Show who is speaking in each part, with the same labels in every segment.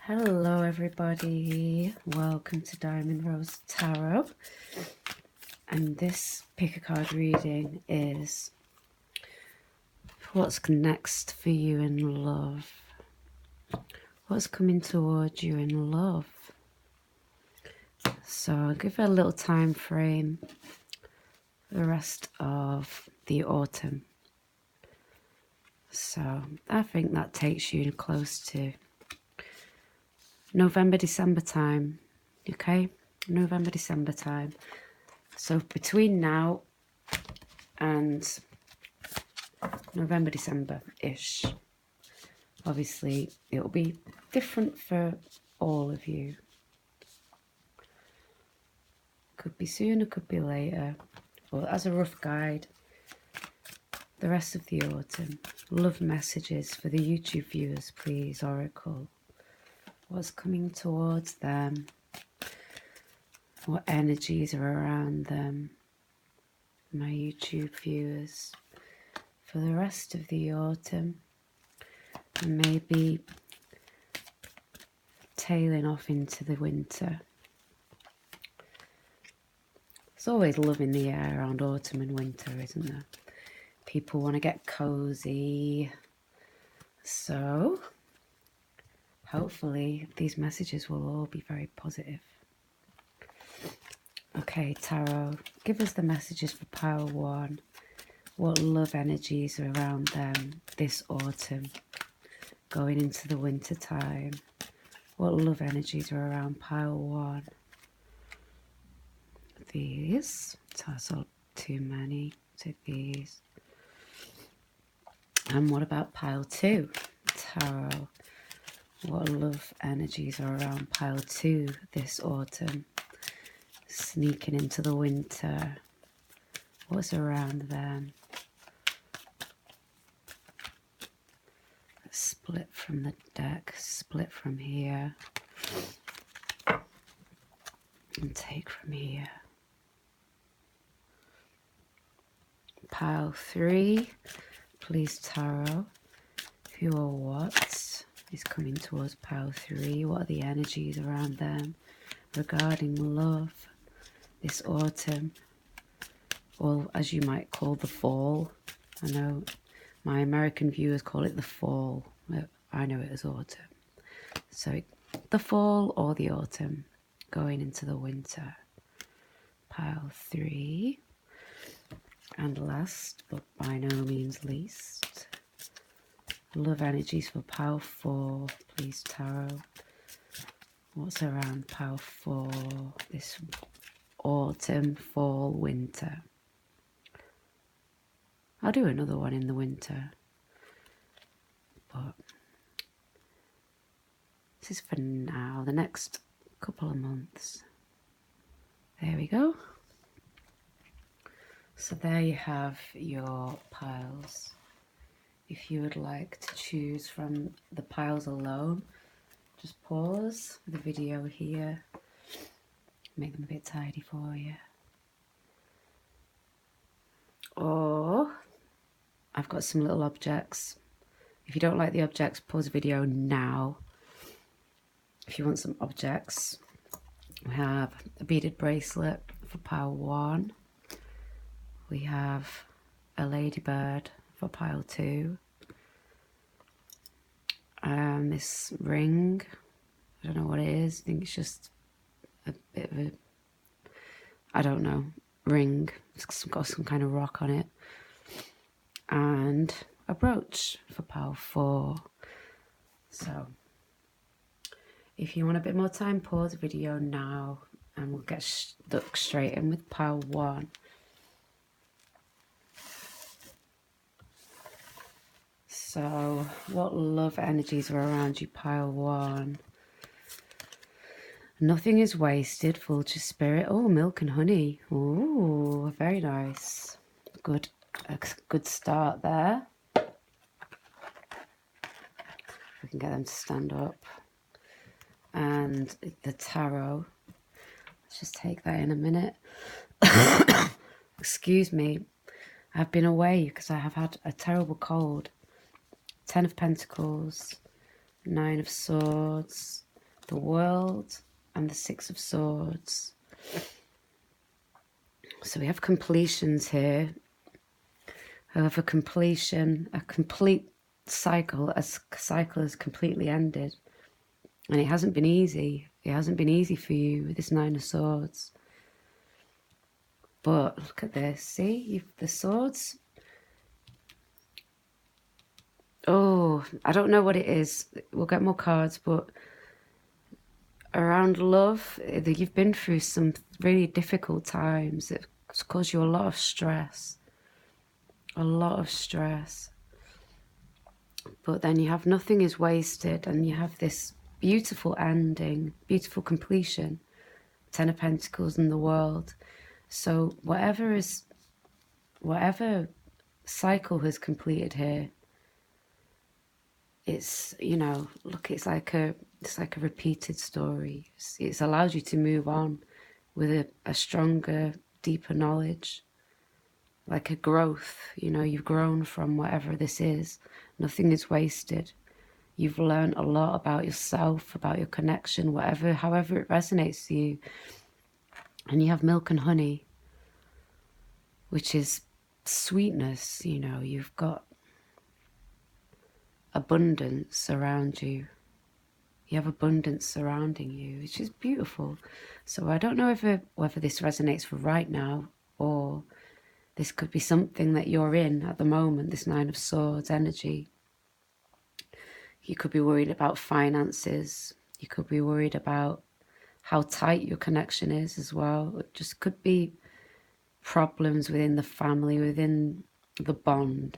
Speaker 1: Hello everybody, welcome to Diamond Rose Tarot, and this pick a card reading is what's next for you in love, what's coming towards you in love. So I'll give it a little time frame for the rest of the autumn. So I think that takes you close to November, December time, okay? November, December time. So between now and November, December-ish, obviously it'll be different for all of you. Could be sooner, could be later. But as a rough guide, the rest of the autumn, love messages for the YouTube viewers, please, Oracle. What's coming towards them? What energies are around them? My YouTube viewers for the rest of the autumn, and maybe tailing off into the winter. There's always love in the air around autumn and winter, isn't there? People want to get cozy. So hopefully these messages will all be very positive. Okay, Tarot, give us the messages for pile one. What love energies are around them this autumn, going into the winter time? What love energies are around pile one? These. That's not too many. Take these. And what about pile two? Tarot. What love energies are around pile two this autumn? Sneaking into the winter. What's around them? Split from the deck, split from here, and take from here. Pile three, please, Tarot. Who or what is coming towards pile three? What are the energies around them regarding love this autumn? Or as you might call the fall. I know my American viewers call it the fall. I know it as autumn. So the fall or the autumn, going into the winter. Pile three. And last, but by no means least, love energies for pile four, please, Tarot. What's around pile four this autumn, fall, winter? I'll do another one in the winter, but this is for now, the next couple of months. There we go. So there you have your piles. If you would like to choose from the piles alone, just pause the video here, make them a bit tidy for you. Or I've got some little objects. If you don't like the objects, pause the video now. If you want some objects, we have a beaded bracelet for pile one. We have a ladybird for pile two. This ring, I don't know what it is. I think it's just a bit of a, I don't know, ring. It's got some kind of rock on it. And a brooch for pile four. So if you want a bit more time, pause the video now and we'll get stuck straight in with pile one. So what love energies are around you, pile one? Nothing is wasted, full to spirit. Oh, milk and honey. Oh, very nice. Good, a good start there. We can get them to stand up. And the tarot. Let's just take that in a minute. Excuse me. I've been away because I have had a terrible cold. 10 of Pentacles, 9 of Swords, the World, and the Six of Swords. So we have completions here. However, completion, a complete cycle, a cycle has completely ended. And it hasn't been easy. It hasn't been easy for you with this Nine of Swords. But look at this. See, the swords. Oh, I don't know what it is. We'll get more cards, but around love, you've been through some really difficult times. It's caused you a lot of stress. A lot of stress. But then you have nothing is wasted, and you have this beautiful ending, beautiful completion. Ten of Pentacles in the World. So whatever cycle has completed here, it's, you know, look, it's like a repeated story. It's allowed you to move on with a stronger, deeper knowledge, like a growth. You know, you've grown from whatever this is. Nothing is wasted. You've learned a lot about yourself, about your connection, however it resonates to you. And you have milk and honey, which is sweetness. You know, you've got abundance around you. You have abundance surrounding you, which is beautiful. So I don't know whether this resonates for right now, or this could be something that you're in at the moment, this Nine of Swords energy. You could be worried about finances. You could be worried about how tight your connection is as well. It just could be problems within the family, within the bond.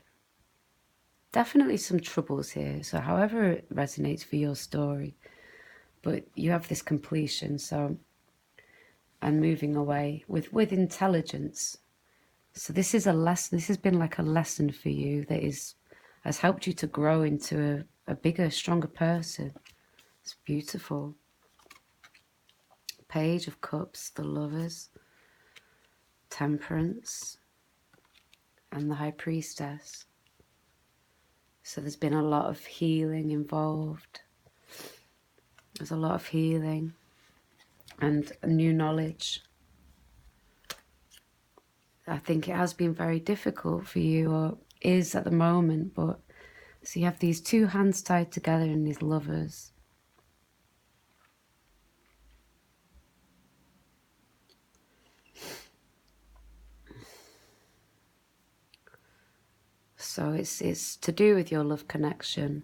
Speaker 1: Definitely some troubles here. So however it resonates for your story, but you have this completion. So, and moving away with intelligence. So this is a lesson. This has been like a lesson for you that has helped you to grow into a bigger, stronger person. It's beautiful. Page of Cups, the Lovers, Temperance, and the High Priestess. So there's been a lot of healing involved. There's a lot of healing and new knowledge. I think it has been very difficult for you, or is at the moment, but so you have these two hands tied together in these Lovers. So it's to do with your love connection.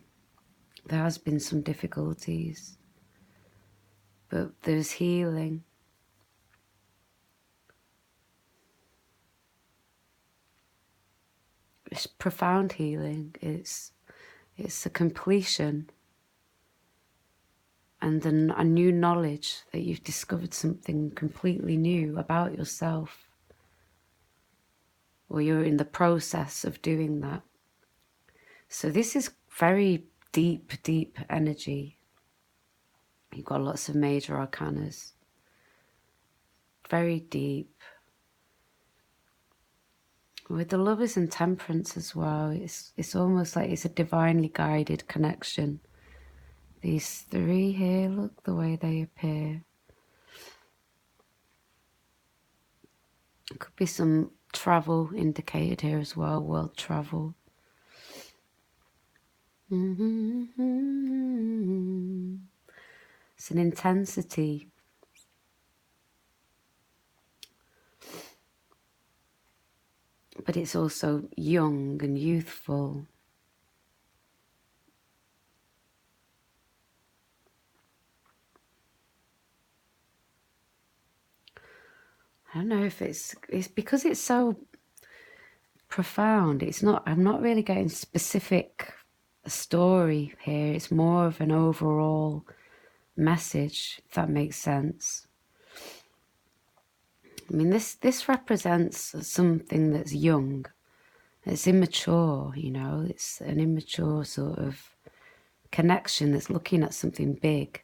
Speaker 1: There has been some difficulties, but there's healing. It's profound healing. It's a completion and a new knowledge that you've discovered something completely new about yourself. Or you're in the process of doing that. So this is very deep, deep energy. You've got lots of major arcanas. Very deep. With the Lovers and Temperance as well, it's almost like it's a divinely guided connection. These three here, look the way they appear. It could be some travel indicated here as well, world travel. It's an intensity. But it's also young and youthful. I don't know if it's because it's so profound. I'm not really getting specific story here. It's more of an overall message, if that makes sense. I mean, this represents something that's young. It's immature, you know. It's an immature sort of connection that's looking at something big.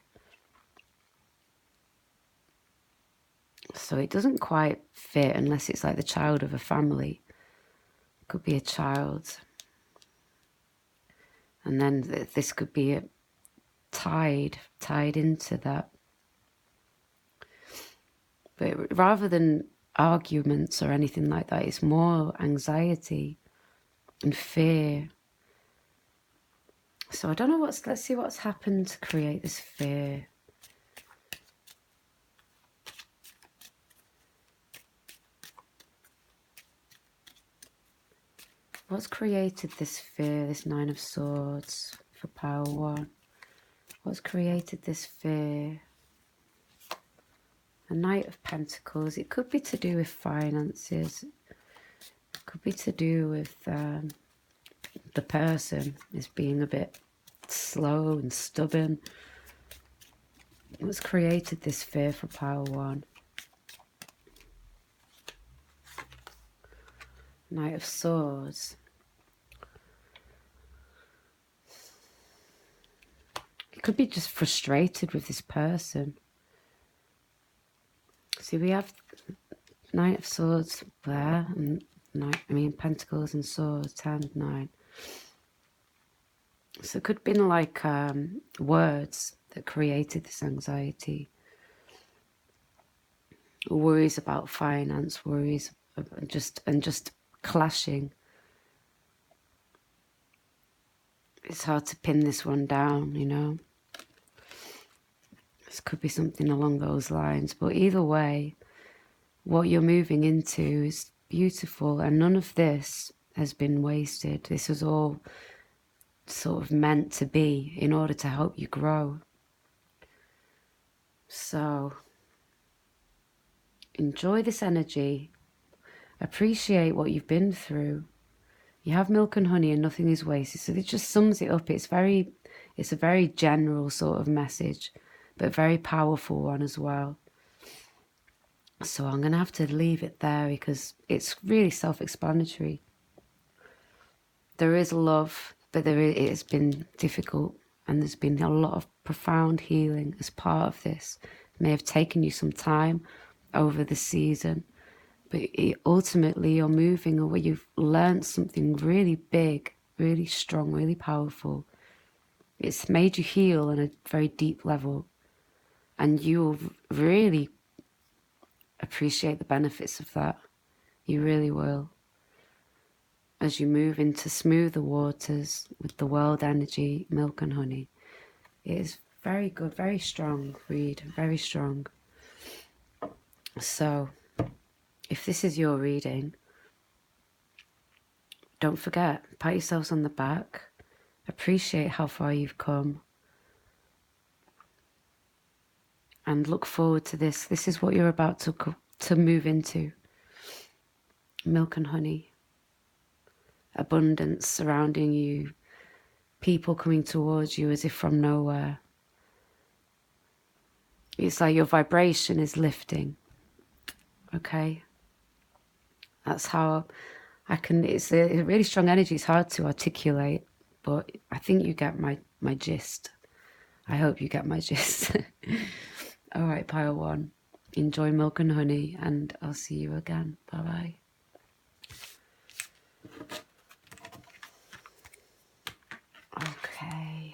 Speaker 1: So it doesn't quite fit unless it's like the child of a family. It could be a child. And then this could be tied into that. But rather than arguments or anything like that, it's more anxiety and fear. So I don't know let's see what's happened to create this fear. What's created this fear, this Nine of Swords for Pile 1? What's created this fear? A Knight of Pentacles. It could be to do with finances. It could be to do with the person is being a bit slow and stubborn. What's created this fear for Pile 1? Knight of Swords. It could be just frustrated with this person. See, we have Knight of Swords there, and Pentacles and Swords, 10, 9. So it could have been like words that created this anxiety. Worries about finance, worries and just clashing. It's hard to pin this one down, you know. This could be something along those lines. But either way, what you're moving into is beautiful, and none of this has been wasted. This was all sort of meant to be in order to help you grow. So enjoy this energy. Appreciate what you've been through. You have milk and honey and nothing is wasted. So it just sums it up. It's a very general sort of message, but very powerful one as well. So I'm going to have to leave it there because it's really self-explanatory. There is love, but it's been difficult, and there's been a lot of profound healing as part of this. It may have taken you some time over the season, but ultimately you're moving away. You've learned something really big, really strong, really powerful. It's made you heal on a very deep level, and you'll really appreciate the benefits of that. You really will. As you move into smoother waters with the world energy, milk and honey. It is very good, very strong read, very strong. So, if this is your reading, don't forget, pat yourselves on the back. Appreciate how far you've come. And look forward to this. This is what you're about to move into. Milk and honey. Abundance surrounding you. People coming towards you as if from nowhere. It's like your vibration is lifting. Okay? That's how it's a really strong energy. It's hard to articulate, but I think you get my gist. I hope you get my gist. All right, Pile 1. Enjoy milk and honey, and I'll see you again. Bye-bye. Okay.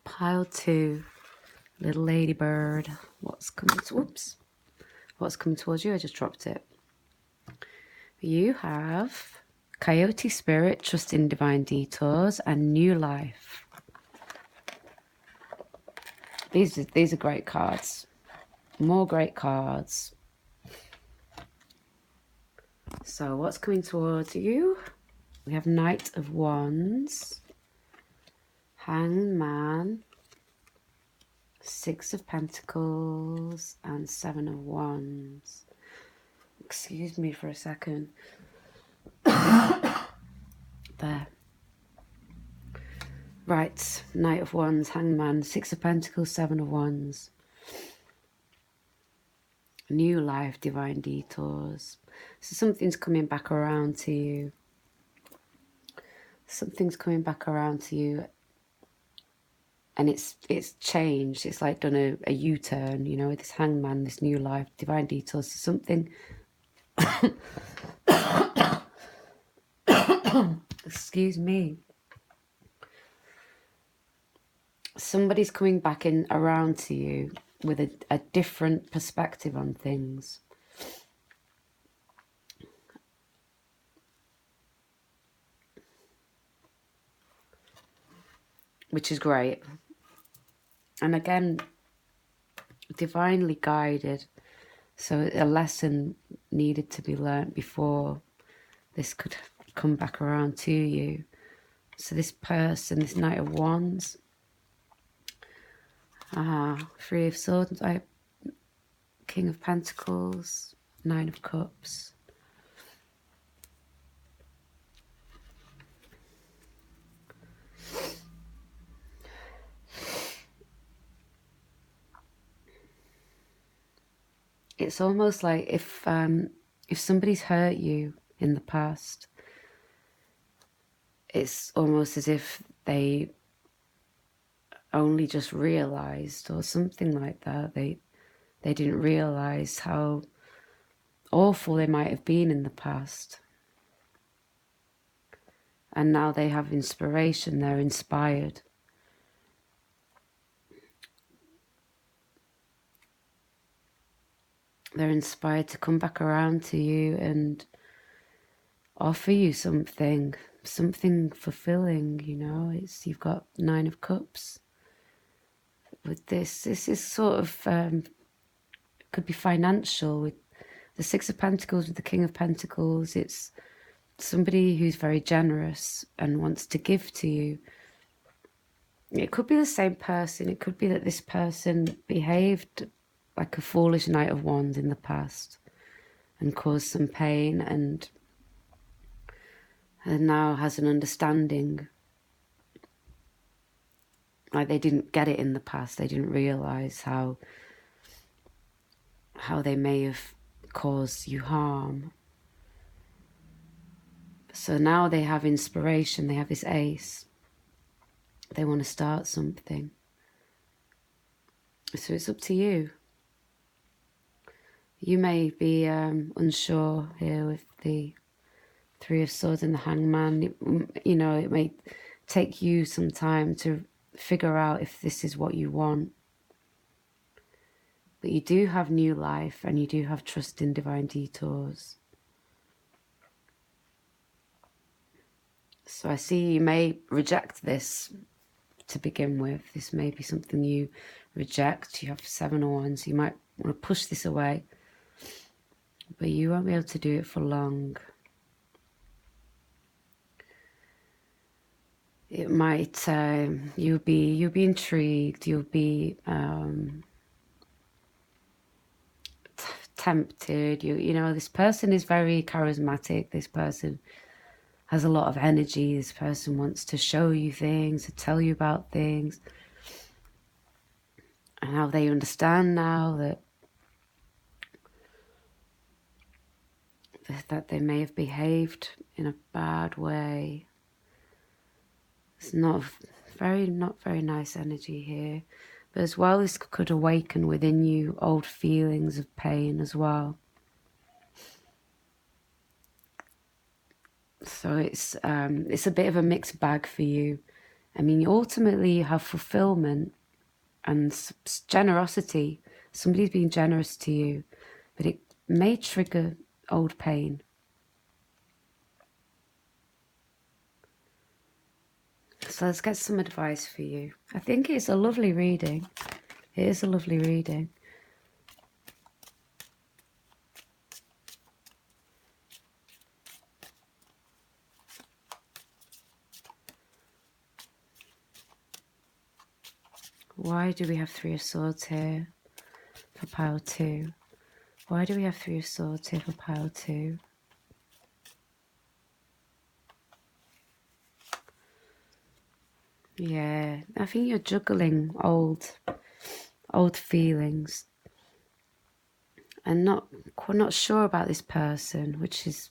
Speaker 1: Pile 2. Little ladybird. What's coming towards you? I just dropped it. You have Coyote Spirit, Trust in Divine Detours, and New Life. These are great cards. More great cards. So what's coming towards you? We have Knight of Wands, Hanged Man, Six of Pentacles, and Seven of Wands. Excuse me for a second. There. Right, Knight of Wands, Hanged Man, Six of Pentacles, Seven of Wands. New Life, Divine Detours. So something's coming back around to you. Something's coming back around to you. And it's changed. It's like done a U-turn, you know, with this Hanged Man, this New Life, Divine Detours. Something... Excuse me. somebody's coming back in around to you with a different perspective on things. Which is great. And again, divinely guided. So a lesson needed to be learnt before this could come back around to you. So this person, this Knight of Wands, Three of Swords, King of Pentacles, Nine of Cups. It's almost like if somebody's hurt you in the past, it's almost as if they only just realised, or something like that. They didn't realise how awful they might have been in the past. And now they have inspiration, they're inspired. They're inspired to come back around to you and offer you something fulfilling, you know. You've got Nine of Cups. With this is sort of, could be financial. With the Six of Pentacles, with the King of Pentacles, it's somebody who's very generous and wants to give to you. It could be the same person. It could be that this person behaved like a foolish Knight of Wands in the past and caused some pain, and now has an understanding. Like they didn't get it in the past. They didn't realise how they may have caused you harm. So now they have inspiration. They have this ace. They want to start something. So it's up to you. You may be unsure here with the Three of Swords and the Hangman. You know, it may take you some time to figure out if this is what you want. But you do have new life, and you do have trust in divine detours. So I see you may reject this to begin with. This may be something you reject. You have Seven of Wands. You might want to push this away. But you won't be able to do it for long. It might, you'll be intrigued. You'll be tempted. You know, this person is very charismatic. This person has a lot of energy. This person wants to show you things, to tell you about things, and how they understand now that they may have behaved in a bad way. It's not very nice energy here. But as well, this could awaken within you old feelings of pain as well. So it's a bit of a mixed bag for you. I mean, ultimately you have fulfillment and generosity. Somebody's being generous to you, but it may trigger old pain. So let's get some advice for you. I think it's a lovely reading. It is a lovely reading. Why do we have Three of Swords here for pile 2? Why do we have Three of Swords here for pile 2? Yeah, I think you're juggling old feelings and not sure about this person, which is,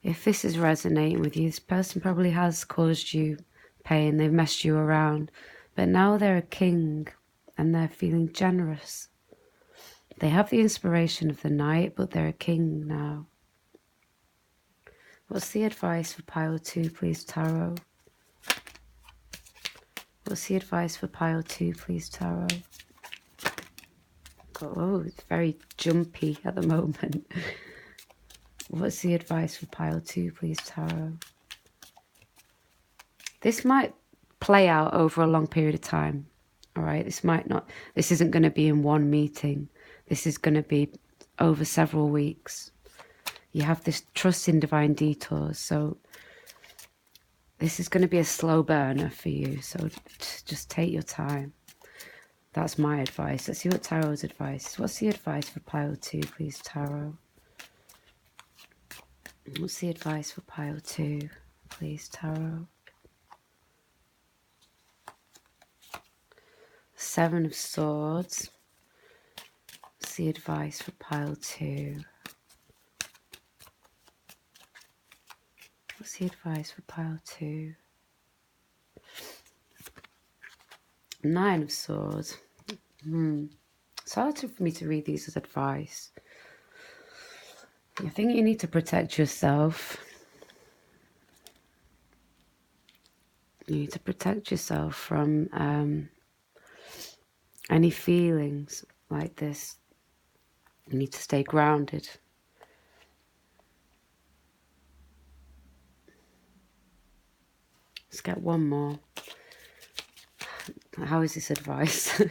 Speaker 1: if this is resonating with you, this person probably has caused you pain. They've messed you around, but now they're a king and they're feeling generous. They have the inspiration of the Knight, but they're a king now. What's the advice for pile 2, please, Tarot? What's the advice for pile 2, please, Tarot? Oh, it's very jumpy at the moment. What's the advice for pile 2, please, Tarot? This might play out over a long period of time. All right, this isn't going to be in one meeting. This is going to be over several weeks. You have this trust in divine detours, so this is going to be a slow burner for you. So just take your time. That's my advice. Let's see what Tarot's advice is. What's the advice for pile 2, please, Tarot? What's the advice for pile 2, please, Tarot? 7 of Swords. What's the advice for pile 2? What's the advice for pile 2? 9 of Swords. It's hard for me to read these as advice. I think you need to protect yourself. You need to protect yourself from any feelings like this. You need to stay grounded. Let's get one more. How is this advice?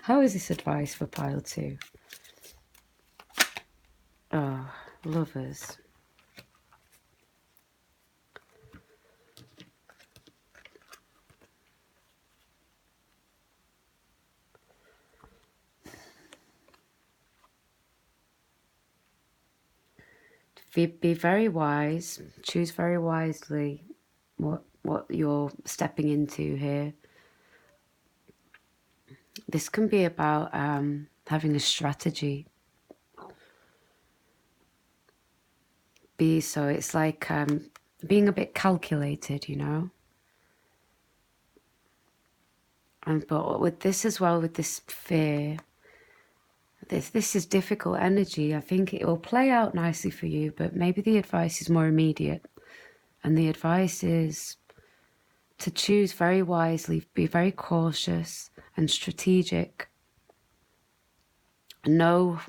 Speaker 1: How is this advice for pile 2? Oh, Lovers. Be very wise. Choose very wisely what you're stepping into here. This can be about having a strategy. So it's like being a bit calculated, you know. But with this as well, with this fear, this is difficult energy. I think it will play out nicely for you, but maybe the advice is more immediate. And the advice is to choose very wisely, be very cautious and strategic. Know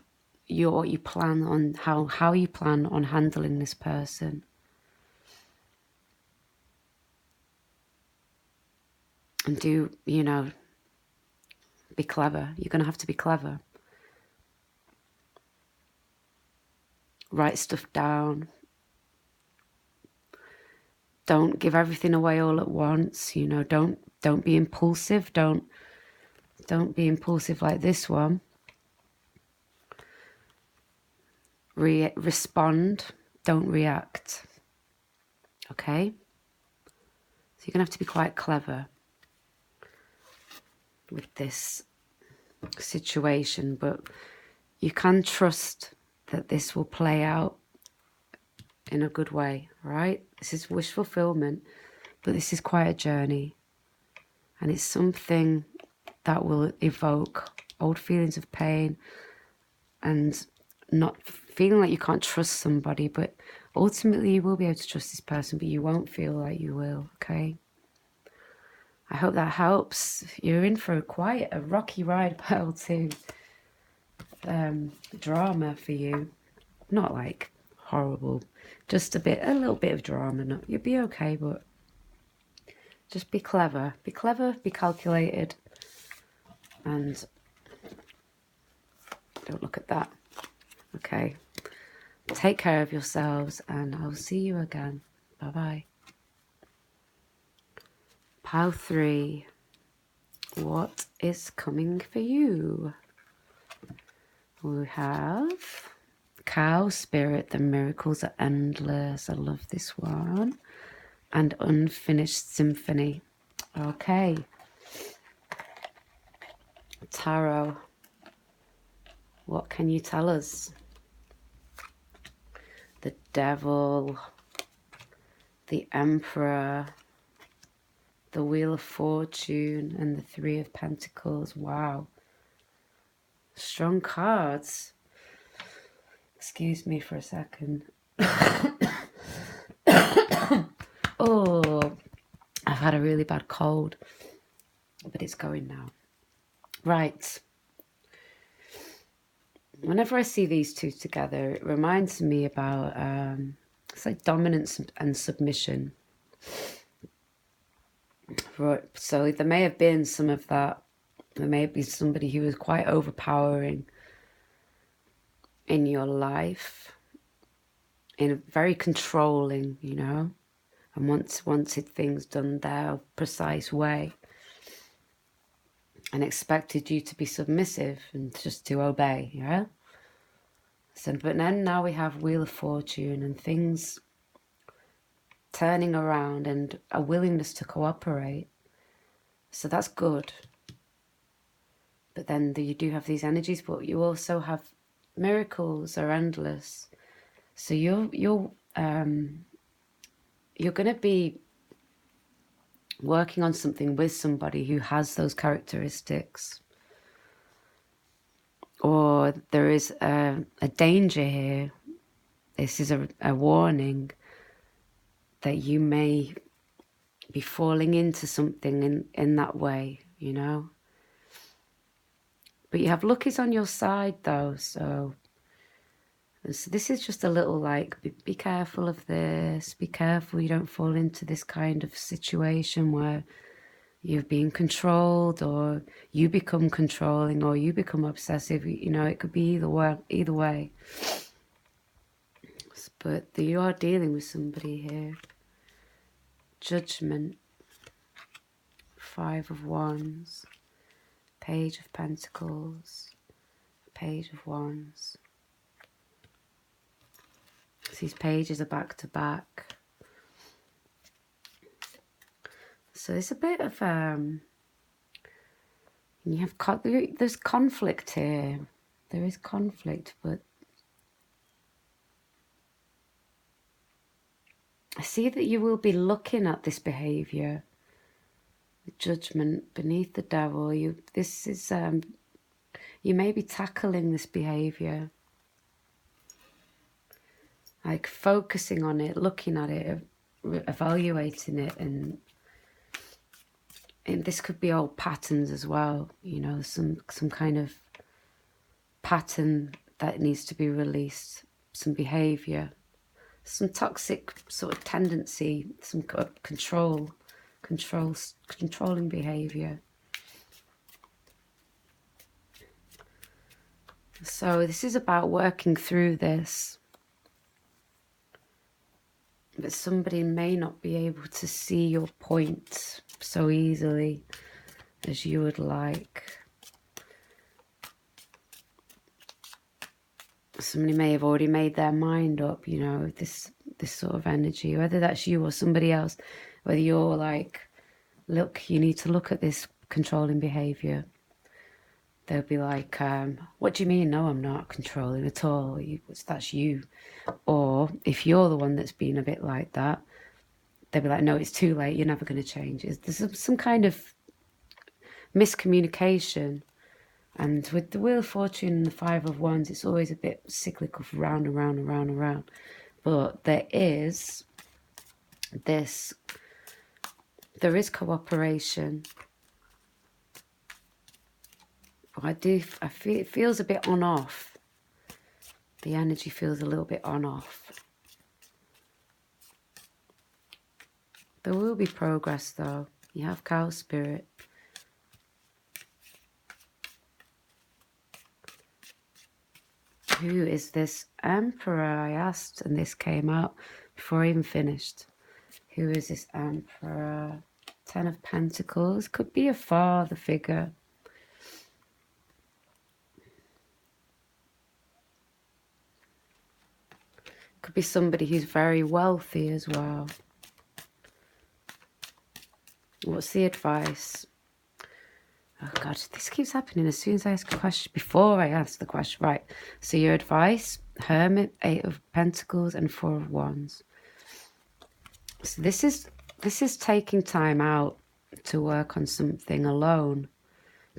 Speaker 1: what you plan on, how you plan on handling this person. And do, be clever. You're going to have to be clever. Write stuff down. Don't give everything away all at once. Don't be impulsive. Don't be impulsive like this one. Respond. Don't react. Okay? So you're going to have to be quite clever with this situation, but you can trust that this will play out in a good way, right? This is wish fulfillment, but this is quite a journey, and it's something that will evoke old feelings of pain and not feeling like you can't trust somebody, but ultimately you will be able to trust this person, but you won't feel like you will, okay? I hope that helps. You're in for quite a rocky ride, pile 2. Drama for you. Not like horrible, just a little bit of drama. You'll be okay, but just be clever. Be clever, be calculated, and don't look at that. Okay. Take care of yourselves, and I'll see you again. Bye-bye. Pile 3. What is coming for you? We have Cow Spirit, the miracles are endless. I love this one. And Unfinished Symphony. Okay. Tarot, what can you tell us? The Devil, the Emperor, the Wheel of Fortune, and the Three of Pentacles. Wow. Strong cards. Excuse me for a second. Oh, I've had a really bad cold. but it's going now. Right. Whenever I see these two together, it reminds me about, it's like dominance and submission. Right. So there may have been some of that. There may be somebody who was quite overpowering in your life, in a very controlling, you know, and wanted things done their precise way, and expected you to be submissive and just to obey, yeah? So, but then now we have Wheel of Fortune and things turning around and a willingness to cooperate. So that's good. But then you do have these energies, but you also have miracles are endless. So you're going to be working on something with somebody who has those characteristics. Or there is a danger here. This is a warning that you may be falling into something in that way, you know. But you have luck is on your side though, so this is just a little like, be careful of this, be careful you don't fall into this kind of situation where you're being controlled, or you become controlling, or you become obsessive. You know, it could be either way. But you are dealing with somebody here. Judgment. 5 of Wands. Page of Pentacles. Page of Wands. These pages are back to back. So there's a bit of you have there's conflict here. There is conflict, but I see that you will be looking at this behavior, the Judgment beneath the Devil. This is you may be tackling this behavior, like focusing on it, looking at it, evaluating it, and this could be old patterns as well, you know, some kind of pattern that needs to be released, some behavior, some toxic sort of tendency, some controlling behavior. So this is about working through this. But somebody may not be able to see your point so easily as you would like. Somebody may have already made their mind up, you know, this sort of energy, whether that's you or somebody else, whether you're like, look, you need to look at this controlling behavior. They'll be like, what do you mean? No, I'm not controlling at all. That's you. Or if you're the one that's been a bit like that, they'll be like, no, it's too late. You're never going to change. There's some kind of miscommunication. And with the Wheel of Fortune and the 5 of Wands, it's always a bit cyclical, round and round and round and round. But there is cooperation. But I feel it feels a bit on off. The energy feels a little bit on off. There will be progress though. You have Cow Spirit. Who is this Emperor? I asked, and this came out before I even finished. Who is this Emperor? 10 of Pentacles. Could be a father figure. Could be somebody who's very wealthy as well. What's the advice? Oh God, this keeps happening as soon as I ask a question. Before I ask the question. Right. So your advice, Hermit, 8 of Pentacles and 4 of Wands. So this is taking time out to work on something alone,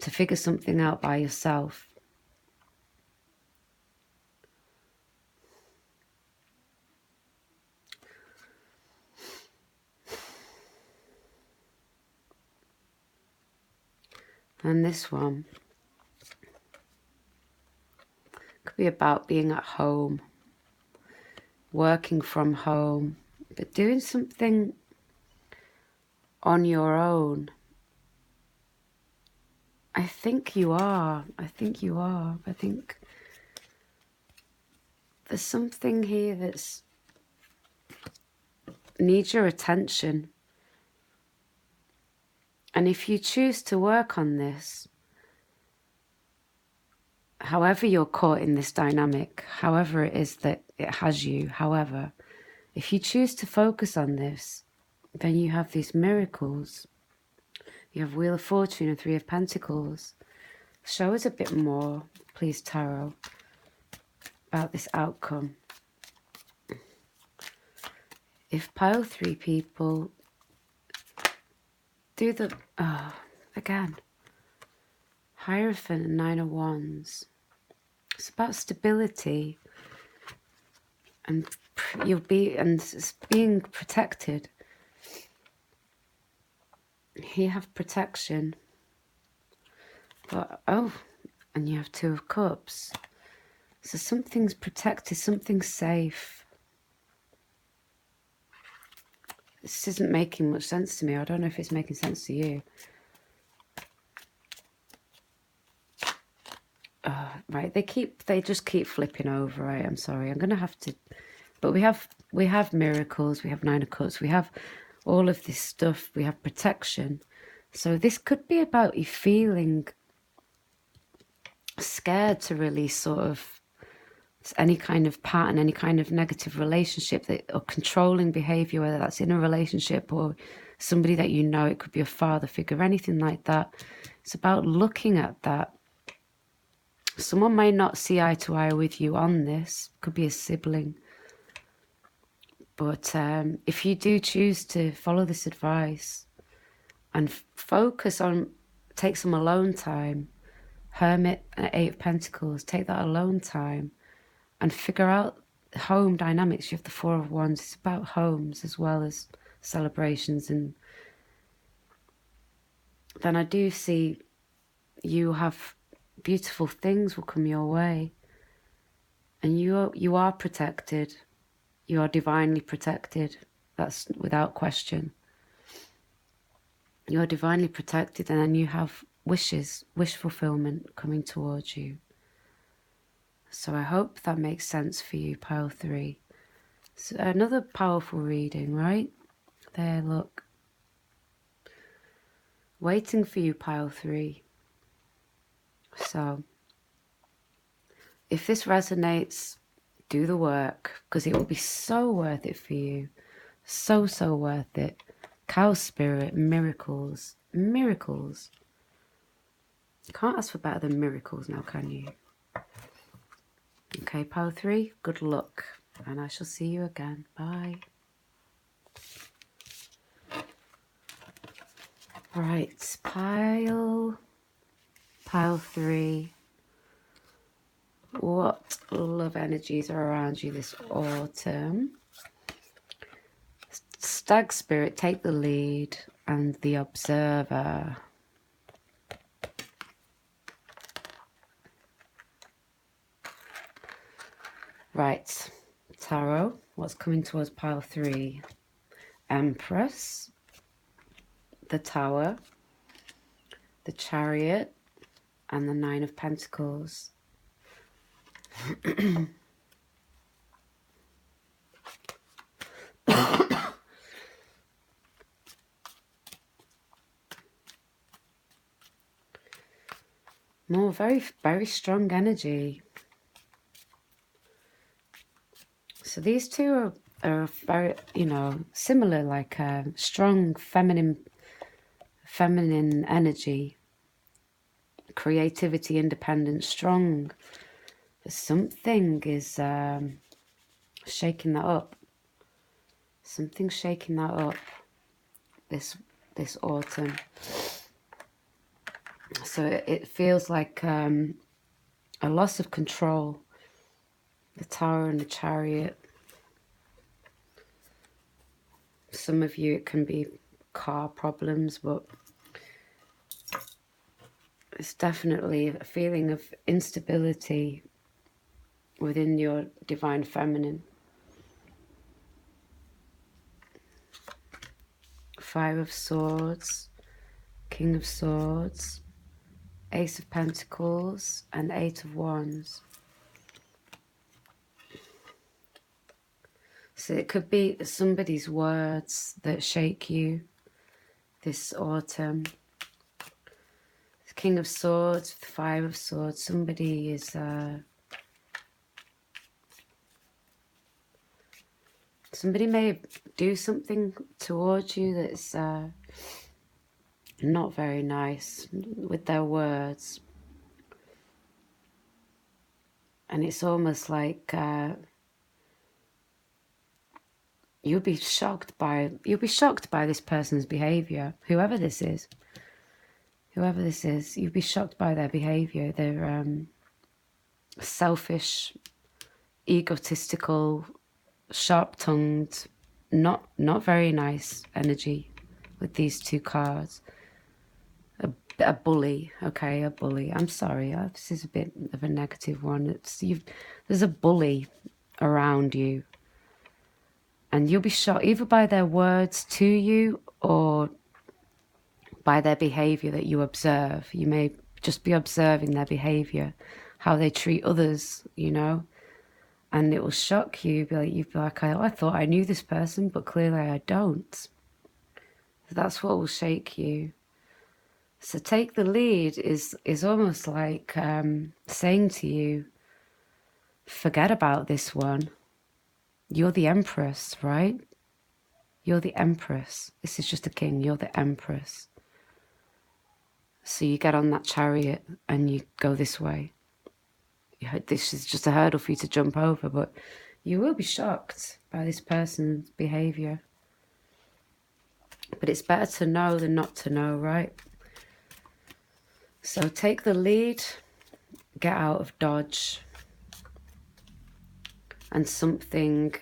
Speaker 1: to figure something out by yourself. And this one could be about being at home, working from home, but doing something on your own. I think you are. I think there's something here that's needs your attention. And if you choose to work on this, however you're caught in this dynamic, however it is that it has you, however, if you choose to focus on this, then you have these miracles. You have Wheel of Fortune and Three of Pentacles. Show us a bit more, please, Tarot, about this outcome. If pile 3 people do the, again, Hierophant and 9 of Wands. It's about stability, and you'll be, and it's being protected. Here you have protection, but and you have 2 of Cups. So something's protected, something's safe. This isn't making much sense to me. I don't know if it's making sense to you. Right, they just keep flipping over. Right, I'm sorry. I'm gonna have to, but we have miracles. We have 9 of Cups. We have all of this stuff. We have protection. So this could be about you feeling scared to release sort of any kind of pattern, any kind of negative relationship or controlling behavior, whether that's in a relationship or somebody that you know. It could be a father figure, anything like that. It's about looking at that. Someone may not see eye to eye with you on this. Could be a sibling. But if you do choose to follow this advice and focus on, take some alone time, Hermit and 8 of Pentacles, take that alone time and figure out home dynamics. You have the 4 of Wands. It's about homes as well as celebrations. And then I do see you have beautiful things will come your way. And you are protected. You are divinely protected. That's without question. You are divinely protected, and then you have wish fulfillment coming towards you. So I hope that makes sense for you, pile 3. So another powerful reading, right? There, look. Waiting for you, pile 3. So if this resonates, do the work, because it will be so worth it for you. So, so worth it. Cow spirit, miracles. Miracles. You can't ask for better than miracles now, can you? Okay, pile 3, good luck. And I shall see you again. Bye. Right, pile 3. What love energies are around you this autumn? Stag spirit, take the lead, and the observer. Right, tarot, what's coming towards pile 3? Empress, the Tower, the Chariot, and the 9 of Pentacles. More very, very strong energy. So these two are very, similar, like strong feminine energy, creativity, independence, strong. But something is shaking that up. Something's shaking that up this autumn. So it feels like a loss of control. The Tower and the Chariot. Some of you, it can be car problems, but It's definitely a feeling of instability within your divine feminine. Five of Swords, King of Swords, Ace of Pentacles, and Eight of Wands. So it could be somebody's words that shake you this autumn. King of Swords, Five of Swords. Somebody is somebody may do something towards you that's not very nice with their words, and it's almost like you'll be shocked by this person's behavior. Whoever this is, you'll be shocked by their behavior. They're selfish, egotistical, sharp-tongued, not very nice energy with these two cards. A bully, okay, a bully. I'm sorry, this is a bit of a negative one. There's a bully around you, and you'll be shocked either by their words to you or by their behavior that you observe. You may just be observing their behavior, how they treat others, you know, and it will shock you. You'd be like, I thought I knew this person, but clearly I don't. So that's what will shake you. So take the lead is almost like saying to you, forget about this one. You're the Empress, right? You're the Empress. This is just a king. You're the Empress. So you get on that chariot and you go this way. This is just a hurdle for you to jump over, but you will be shocked by this person's behavior. But it's better to know than not to know, right? So take the lead, get out of dodge. And something,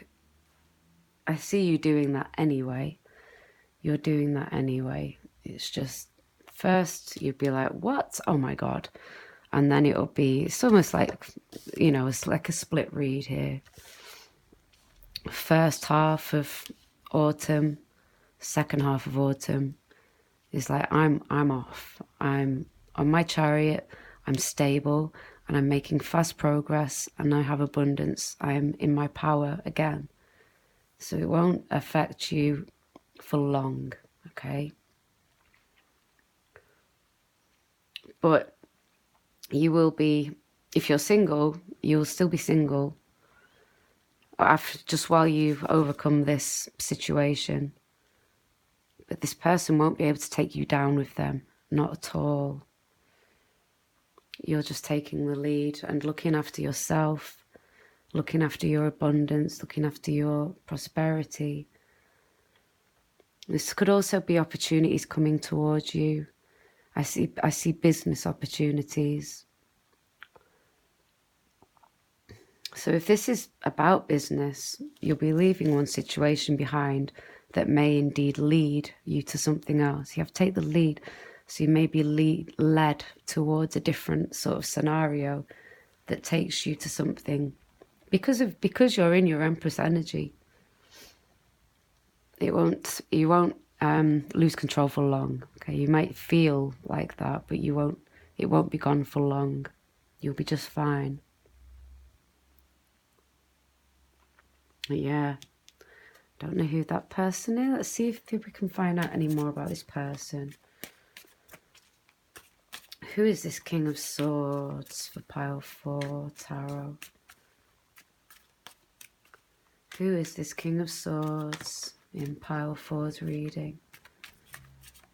Speaker 1: I see you doing that anyway. You're doing that anyway. It's just, first you'd be like, what? Oh my God. And then it's almost like, you know, it's like a split read here. First half of autumn, second half of autumn is like, I'm off. I'm on my chariot, I'm stable, and I'm making fast progress, and I have abundance. I'm in my power again. So it won't affect you for long, okay? But you will be, if you're single, you'll still be single just while you've overcome this situation. But this person won't be able to take you down with them, not at all. You're just taking the lead and looking after yourself, looking after your abundance, looking after your prosperity. This could also be opportunities coming towards you. I see business opportunities. So if this is about business, you'll be leaving one situation behind that may indeed lead you to something else. You have to take the lead. So you may be led towards a different sort of scenario that takes you to something. Because you're in your Empress energy, you won't lose control for long. Okay, you might feel like that, but it won't be gone for long. You'll be just fine. But yeah, don't know who that person is. Let's see if we can find out any more about this person. Who is this King of Swords for pile 4 tarot? Who is this King of Swords in pile 4's reading?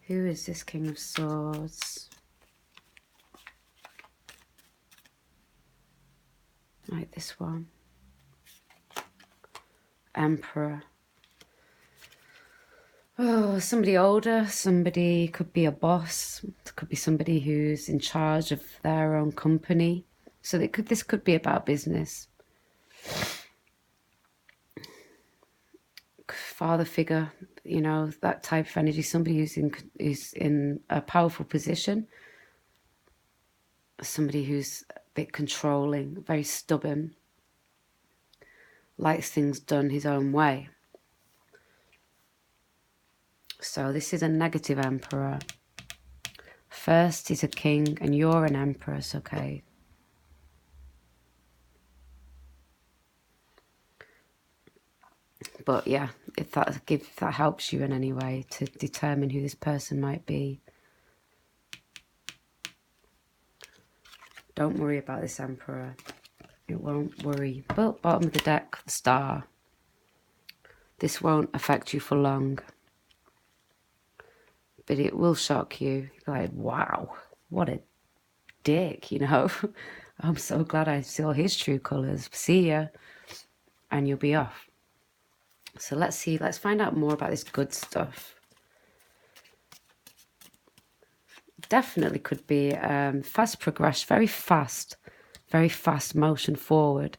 Speaker 1: Who is this King of Swords? Like this one. Emperor. Oh, somebody older. Somebody could be a boss. It could be somebody who's in charge of their own company. So this could be about business. Father figure, you know, that type of energy. Somebody who's in a powerful position. somebody who's a bit controlling, very stubborn, likes things done his own way. So this is a negative emperor. First he's a king and you're an empress, okay? But yeah, if that helps you in any way to determine who this person might be, don't worry about this emperor. It won't worry. But bottom of the deck, the star. This won't affect you for long. But it will shock you. You're like, wow, what a dick, you know? I'm so glad I saw his true colours. See ya. And you'll be off. So let's find out more about this good stuff. Definitely could be fast progress, very fast motion forward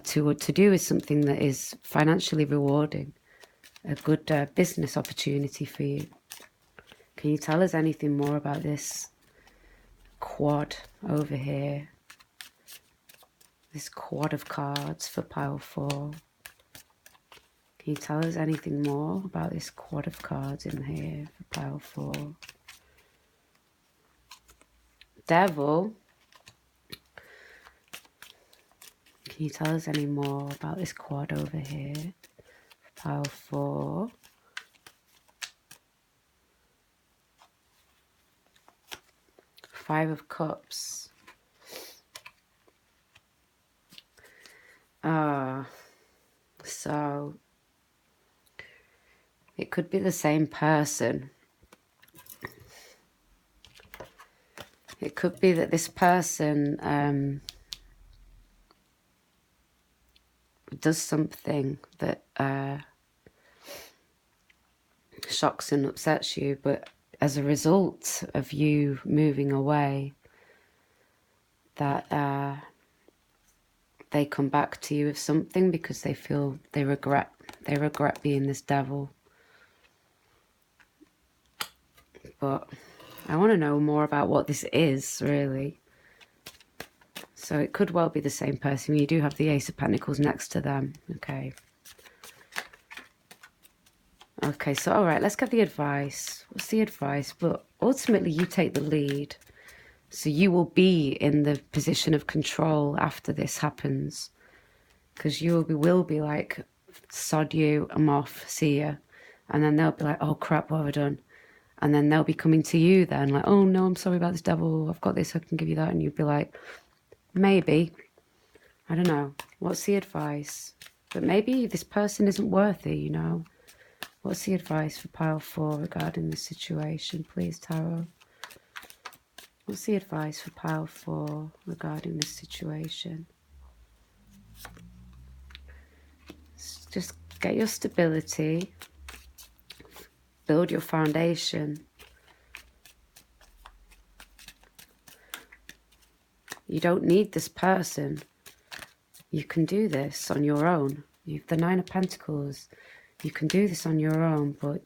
Speaker 1: to do with something that is financially rewarding, a good business opportunity for you. Can you tell us anything more about this quad over here? This quad of cards for pile 4. Can you tell us anything more about this quad of cards in here for pile 4? Devil. Can you tell us any more about this quad over here? Pile 4. Five of Cups. So it could be the same person. It could be that this person does something that shocks and upsets you, but as a result of you moving away, that they come back to you with something because they feel they regret being this devil. But I want to know more about what this is, really. So it could well be the same person. You do have the Ace of Pentacles next to them. Okay. Okay, so all right, let's get the advice. What's the advice? But ultimately, you take the lead. So you will be in the position of control after this happens. Because you will be like, sod you, I'm off, see ya. And then they'll be like, oh crap, what have I done? And then they'll be coming to you then, like, oh no, I'm sorry about this, devil. I've got this, I can give you that. And you'd be like, maybe. I don't know. What's the advice? But maybe this person isn't worthy, you know. What's the advice for pile 4 regarding this situation, please, Tarot? What's the advice for pile 4 regarding this situation? Just get your stability. Build your foundation. You don't need this person. You can do this on your own. You've the 9 of Pentacles. You can do this on your own, but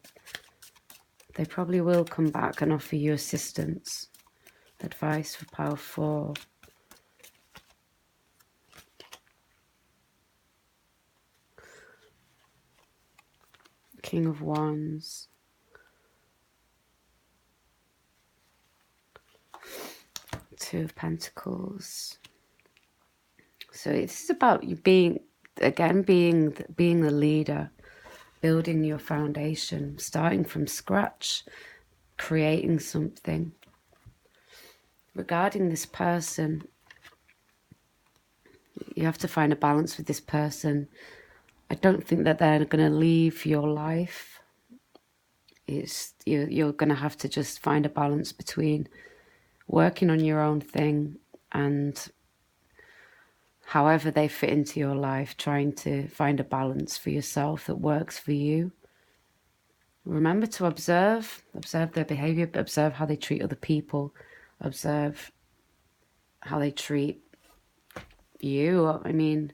Speaker 1: they probably will come back and offer you assistance. Advice for pile 4. King of Wands. Two of Pentacles. So this is about you being the leader, building your foundation, starting from scratch, creating something. Regarding this person, you have to find a balance with this person. I don't think that they're going to leave your life. You're going to have to just find a balance between working on your own thing and however they fit into your life, trying to find a balance for yourself that works for you. Remember to observe their behavior, observe how they treat other people, observe how they treat you. I mean,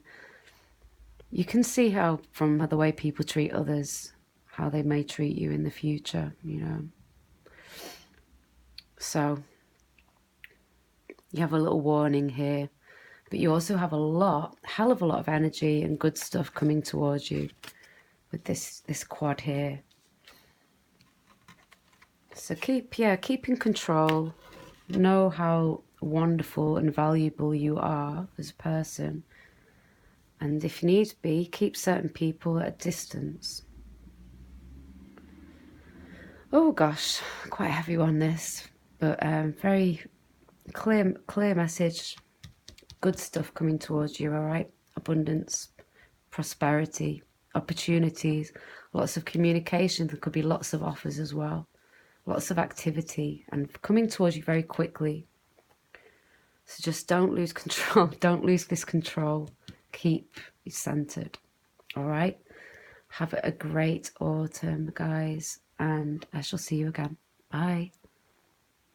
Speaker 1: you can see how from the way people treat others, how they may treat you in the future, you know. So You have a little warning here, but you also have hell of a lot of energy and good stuff coming towards you with this quad here. So keep in control. Know how wonderful and valuable you are as a person. And if need be, keep certain people at a distance. Oh gosh, quite a heavy one this, but very clear message. Good stuff coming towards you, all right? Abundance, prosperity, opportunities, lots of communication. There could be lots of offers as well. Lots of activity and coming towards you very quickly. So just don't lose control. Don't lose this control. Keep it centered. All right? Have a great autumn, guys. And I shall see you again. Bye.